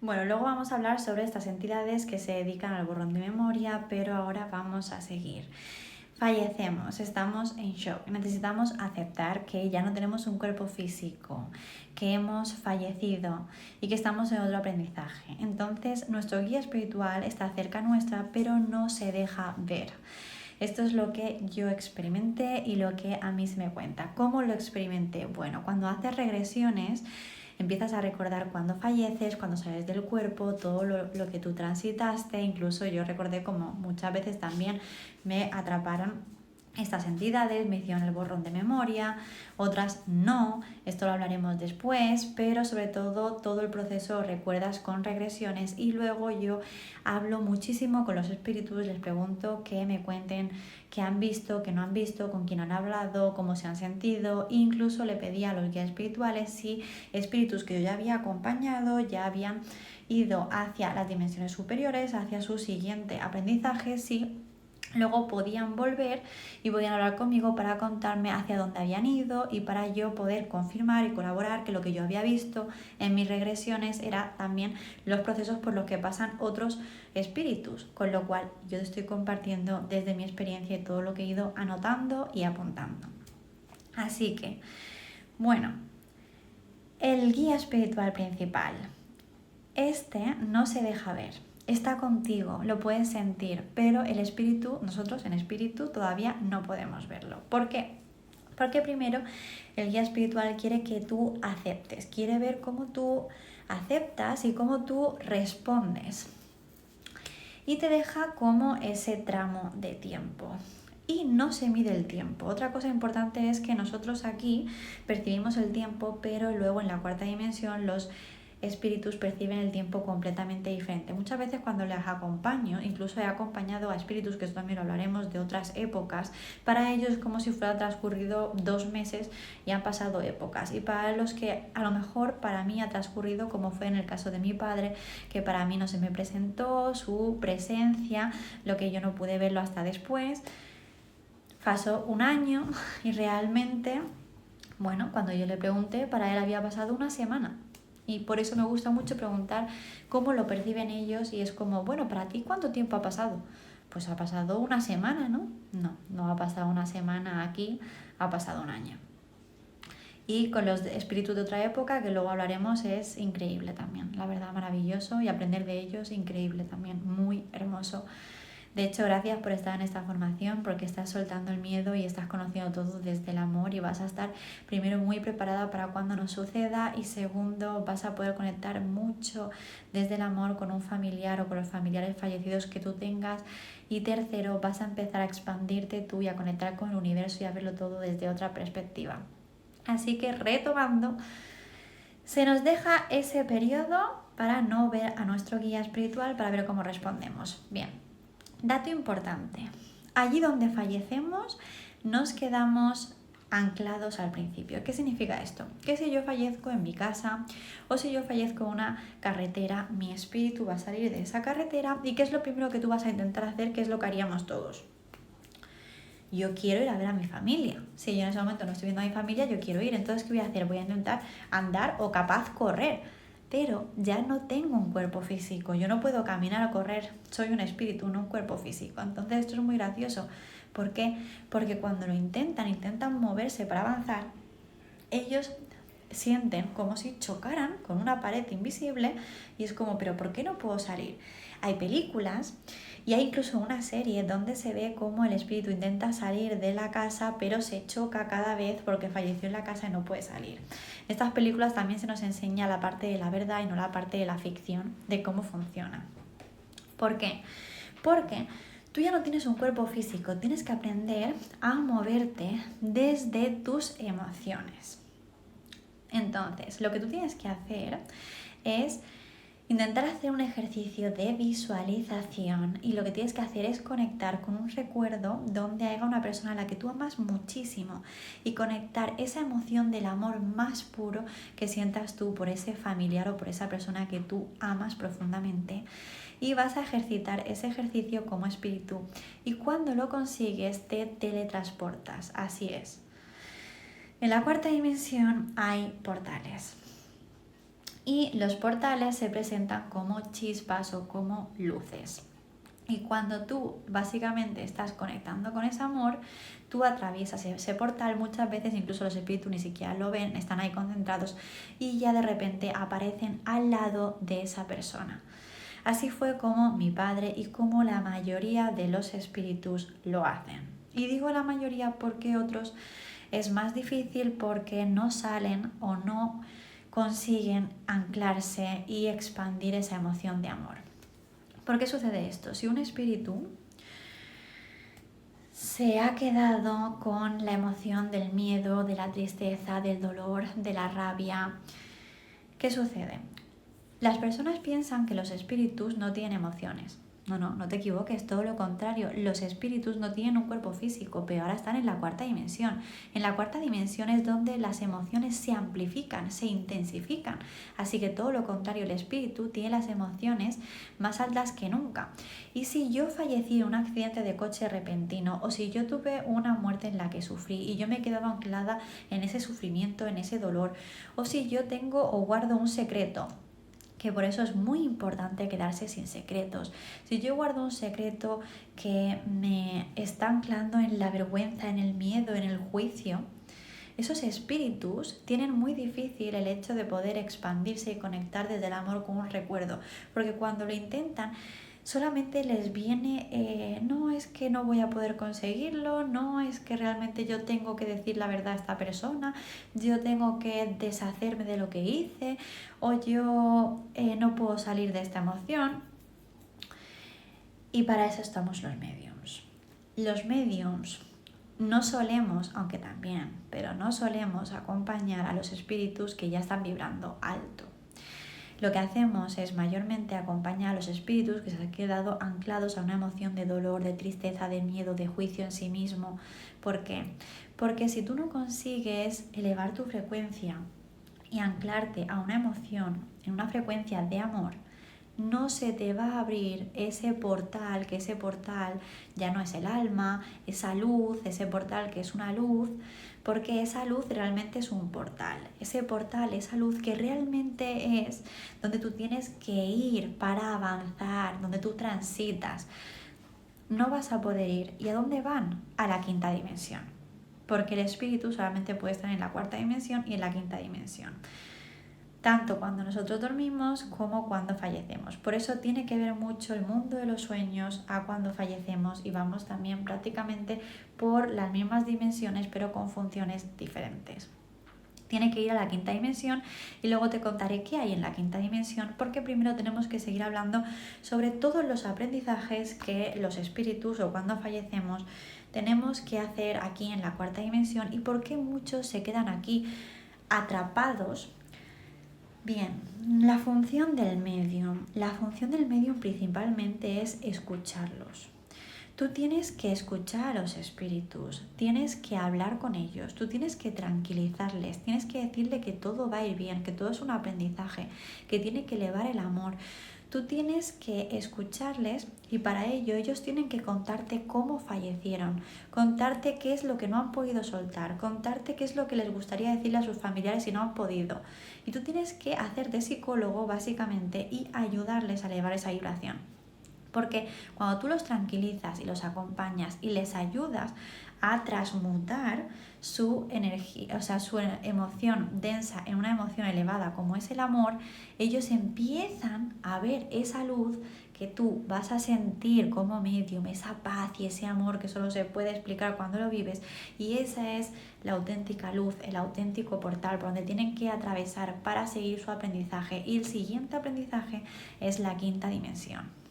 Bueno, luego vamos a hablar sobre estas entidades que se dedican al borrón de memoria, pero ahora vamos a seguir. Fallecemos, estamos en shock, necesitamos aceptar que ya no tenemos un cuerpo físico, que hemos fallecido y que estamos en otro aprendizaje. Entonces, nuestro guía espiritual está cerca nuestra, pero no se deja ver. Esto es lo que yo experimenté y lo que a mí se me cuenta. ¿Cómo lo experimenté? Bueno, cuando haces regresiones, empiezas a recordar cuando falleces, cuando sales del cuerpo, todo lo que tú transitaste. Incluso yo recordé como muchas veces también me atraparon estas entidades, me hicieron el borrón de memoria, otras no, esto lo hablaremos después, pero sobre todo el proceso recuerdas con regresiones y luego yo hablo muchísimo con los espíritus, les pregunto que me cuenten qué han visto, qué no han visto, con quién han hablado, cómo se han sentido, incluso le pedí a los guías espirituales si espíritus que yo ya había acompañado ya habían ido hacia las dimensiones superiores, hacia su siguiente aprendizaje, si luego podían volver y podían hablar conmigo para contarme hacia dónde habían ido y para yo poder confirmar y colaborar que lo que yo había visto en mis regresiones era también los procesos por los que pasan otros espíritus, con lo cual yo te estoy compartiendo desde mi experiencia y todo lo que he ido anotando y apuntando. Así que, bueno, el guía espiritual principal. Este no se deja ver. Está contigo, lo puedes sentir, pero el espíritu, nosotros en espíritu todavía no podemos verlo. ¿Por qué? Porque primero el guía espiritual quiere que tú aceptes, quiere ver cómo tú aceptas y cómo tú respondes. Y te deja como ese tramo de tiempo. Y no se mide el tiempo. Otra cosa importante es que nosotros aquí percibimos el tiempo, pero luego en la cuarta dimensión los espíritus perciben el tiempo completamente diferente. Muchas veces cuando les acompaño, incluso he acompañado a espíritus, que esto también lo hablaremos, de otras épocas, para ellos es como si fuera transcurrido 2 meses y han pasado épocas. Y para los que a lo mejor para mí ha transcurrido, como fue en el caso de mi padre, que para mí no se me presentó su presencia, lo que yo no pude verlo hasta después, pasó 1 año y realmente, bueno, cuando yo le pregunté, para él había pasado 1 semana. Y por eso me gusta mucho preguntar cómo lo perciben ellos y es como, bueno, para ti, ¿cuánto tiempo ha pasado? Pues ha pasado 1 semana, ¿no? No ha pasado 1 semana aquí, ha pasado 1 año. Y con los espíritus de otra época, que luego hablaremos, es increíble también, la verdad, maravilloso, y aprender de ellos, increíble también, muy hermoso. De hecho, gracias por estar en esta formación, porque estás soltando el miedo y estás conociendo todo desde el amor y vas a estar primero muy preparada para cuando nos suceda y segundo vas a poder conectar mucho desde el amor con un familiar o con los familiares fallecidos que tú tengas y tercero vas a empezar a expandirte tú y a conectar con el universo y a verlo todo desde otra perspectiva. Así que retomando, se nos deja ese periodo para no ver a nuestro guía espiritual, para ver cómo respondemos. Bien. Dato importante, allí donde fallecemos nos quedamos anclados al principio. ¿Qué significa esto? Que si yo fallezco en mi casa o si yo fallezco en una carretera, mi espíritu va a salir de esa carretera y ¿qué es lo primero que tú vas a intentar hacer? ¿Qué es lo que haríamos todos? Yo quiero ir a ver a mi familia. Si yo en ese momento no estoy viendo a mi familia, yo quiero ir. Entonces, ¿qué voy a hacer? Voy a intentar andar o capaz correr. Pero ya no tengo un cuerpo físico, yo no puedo caminar o correr, soy un espíritu, no un cuerpo físico. Entonces esto es muy gracioso. ¿Por qué? Porque cuando lo intentan moverse para avanzar, ellos sienten como si chocaran con una pared invisible y es como, pero ¿por qué no puedo salir? Hay películas y hay incluso una serie donde se ve cómo el espíritu intenta salir de la casa pero se choca cada vez porque falleció en la casa y no puede salir. En estas películas también se nos enseña la parte de la verdad y no la parte de la ficción de cómo funciona. ¿Por qué? Porque tú ya no tienes un cuerpo físico, tienes que aprender a moverte desde tus emociones. Entonces, lo que tú tienes que hacer es intentar hacer un ejercicio de visualización y lo que tienes que hacer es conectar con un recuerdo donde haya una persona a la que tú amas muchísimo y conectar esa emoción del amor más puro que sientas tú por ese familiar o por esa persona que tú amas profundamente y vas a ejercitar ese ejercicio como espíritu y cuando lo consigues te teletransportas, así es. En la cuarta dimensión hay portales. Y los portales se presentan como chispas o como luces. Y cuando tú básicamente estás conectando con ese amor, tú atraviesas ese portal, muchas veces incluso los espíritus ni siquiera lo ven, están ahí concentrados y ya de repente aparecen al lado de esa persona. Así fue como mi padre y como la mayoría de los espíritus lo hacen. Y digo la mayoría porque otros es más difícil porque no salen o no consiguen anclarse y expandir esa emoción de amor. ¿Por qué sucede esto? Si un espíritu se ha quedado con la emoción del miedo, de la tristeza, del dolor, de la rabia, ¿qué sucede? Las personas piensan que los espíritus no tienen emociones. No te equivoques, todo lo contrario. Los espíritus no tienen un cuerpo físico, pero ahora están en la cuarta dimensión. En la cuarta dimensión es donde las emociones se amplifican, se intensifican. Así que todo lo contrario, el espíritu tiene las emociones más altas que nunca. Y si yo fallecí en un accidente de coche repentino o si yo tuve una muerte en la que sufrí y yo me he quedado anclada en ese sufrimiento, en ese dolor, o si yo tengo o guardo un secreto, que por eso es muy importante quedarse sin secretos. Si yo guardo un secreto que me está anclando en la vergüenza, en el miedo, en el juicio, esos espíritus tienen muy difícil el hecho de poder expandirse y conectar desde el amor con un recuerdo, porque cuando lo intentan solamente les viene, no es que no voy a poder conseguirlo, no es que realmente yo tengo que decir la verdad a esta persona, yo tengo que deshacerme de lo que hice o yo no puedo salir de esta emoción. Y para eso estamos los mediums. Los mediums no solemos, aunque también, pero no solemos acompañar a los espíritus que ya están vibrando alto. Lo que hacemos es mayormente acompañar a los espíritus que se han quedado anclados a una emoción de dolor, de tristeza, de miedo, de juicio en sí mismo. ¿Por qué? Porque si tú no consigues elevar tu frecuencia y anclarte a una emoción en una frecuencia de amor, no se te va a abrir ese portal, que ese portal ya no es el alma, esa luz, ese portal que es una luz, porque esa luz realmente es un portal. Ese portal, esa luz que realmente es donde tú tienes que ir para avanzar, donde tú transitas. No vas a poder ir. ¿Y a dónde van? A la quinta dimensión. Porque el espíritu solamente puede estar en la cuarta dimensión y en la quinta dimensión. Tanto cuando nosotros dormimos como cuando fallecemos. Por eso tiene que ver mucho el mundo de los sueños a cuando fallecemos y vamos también prácticamente por las mismas dimensiones pero con funciones diferentes. Tiene que ir a la quinta dimensión y luego te contaré qué hay en la quinta dimensión porque primero tenemos que seguir hablando sobre todos los aprendizajes que los espíritus o cuando fallecemos tenemos que hacer aquí en la cuarta dimensión y por qué muchos se quedan aquí atrapados. Bien, la función del medium principalmente es escucharlos. Tú tienes que escuchar a los espíritus, tienes que hablar con ellos, tú tienes que tranquilizarles, tienes que decirle que todo va a ir bien, que todo es un aprendizaje, que tiene que elevar el amor. Tú tienes que escucharles y para ello ellos tienen que contarte cómo fallecieron, contarte qué es lo que no han podido soltar, contarte qué es lo que les gustaría decirle a sus familiares y no han podido. Y tú tienes que hacer de psicólogo básicamente y ayudarles a elevar esa vibración. Porque cuando tú los tranquilizas y los acompañas y les ayudas a transmutar su energía, o sea, su emoción densa en una emoción elevada como es el amor, ellos empiezan a ver esa luz que tú vas a sentir como medium, esa paz y ese amor que solo se puede explicar cuando lo vives, y esa es la auténtica luz, el auténtico portal por donde tienen que atravesar para seguir su aprendizaje, y el siguiente aprendizaje es la quinta dimensión.